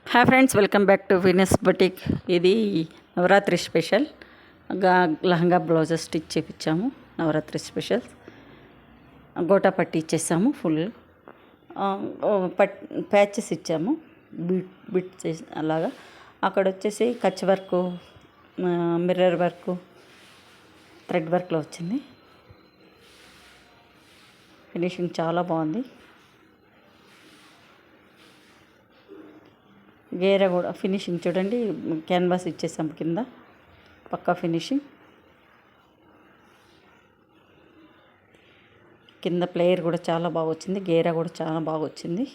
Hi friends, welcome back to Venus boutique. ఇది Navratri special lehenga blouses stitch చేయించాము. Navratri special gota patti ఇచ్చేసాము. Full patches ఇచ్చాము, bit చేసి అలాగా. అక్కడ వచ్చేసి Kutch work, mirror work, thread వర్క్లో వచ్చింది. ఫినిషింగ్ చాలా బాగుంది. గేర కూడా ఫినిషింగ్ చూడండి, క్యాన్వాస్ ఇచ్చేసాం కింద, పక్కా ఫినిషింగ్. కింద ప్లేయర్ కూడా చాలా బాగా వచ్చింది, గేర కూడా చాలా బాగా వచ్చింది.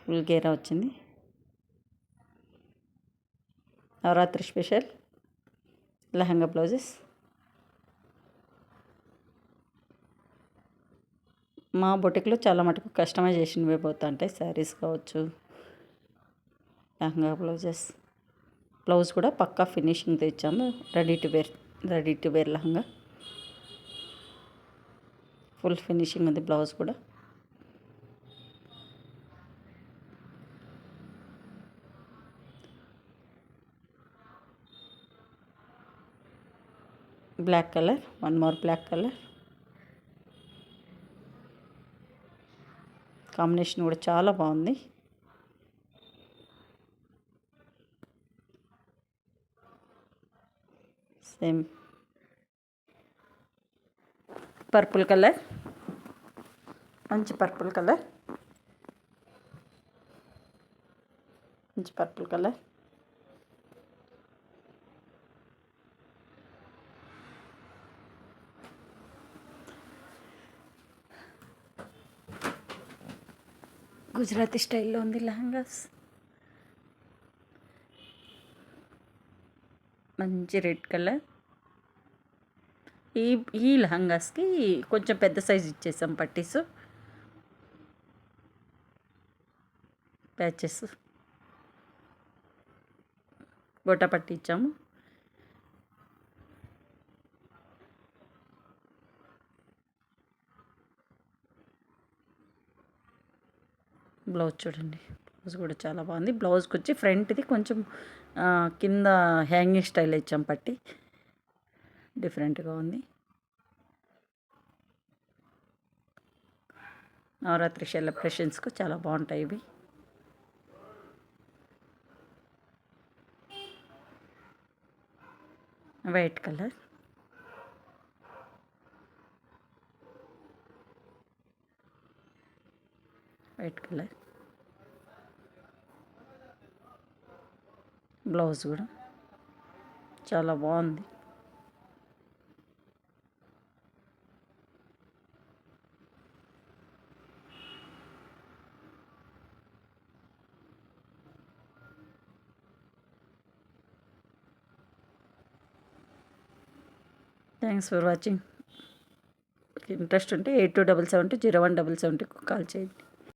ఫుల్ గేరా వచ్చింది. Navratri special lehenga blouses. మా బొటిక్లో చాలా మటుకు కస్టమైజేషన్వే పోతుంటాయి. శారీస్ కావచ్చు, లెహంగా బ్లౌజెస్. బ్లౌజ్ కూడా పక్కా ఫినిషింగ్ తెచ్చాము. Ready to wear lehenga. Full finishing ఉంది బ్లౌజ్ కూడా. Black colour, one more black colour combination కూడా చాలా బాగుంది. సేమ్ పర్పుల్ కలర్, మంచి పర్పుల్ కలర్, మంచి పర్పుల్ కలర్. గుజరాతీ స్టైల్లో ఉంది లెహంగాస్. మంచి రెడ్ కలర్. ఈ ఈ లెహంగాస్కి కొంచెం పెద్ద సైజ్ ఇచ్చేసాం పట్టీస్, ప్యాచెస్. గోటా పట్టి ఇచ్చాము. బ్లౌజ్ చూడండి, బ్లౌజ్ కూడా చాలా బాగుంది. బ్లౌజ్కి వచ్చి ఫ్రంట్ది కొంచెం కింద హ్యాంగింగ్ స్టైల్ ఇచ్చాం పట్టి, డిఫరెంట్గా ఉంది. నవరాత్రి సెలబ్రేషన్స్కు చాలా బాగుంటాయి ఇవి. White colour, white colour. Blouse కూడా చాలా బాగుంది. Thanks for watching. ఇంట్రెస్ట్ ఉంటే 8277201770 కాల్ చేయండి.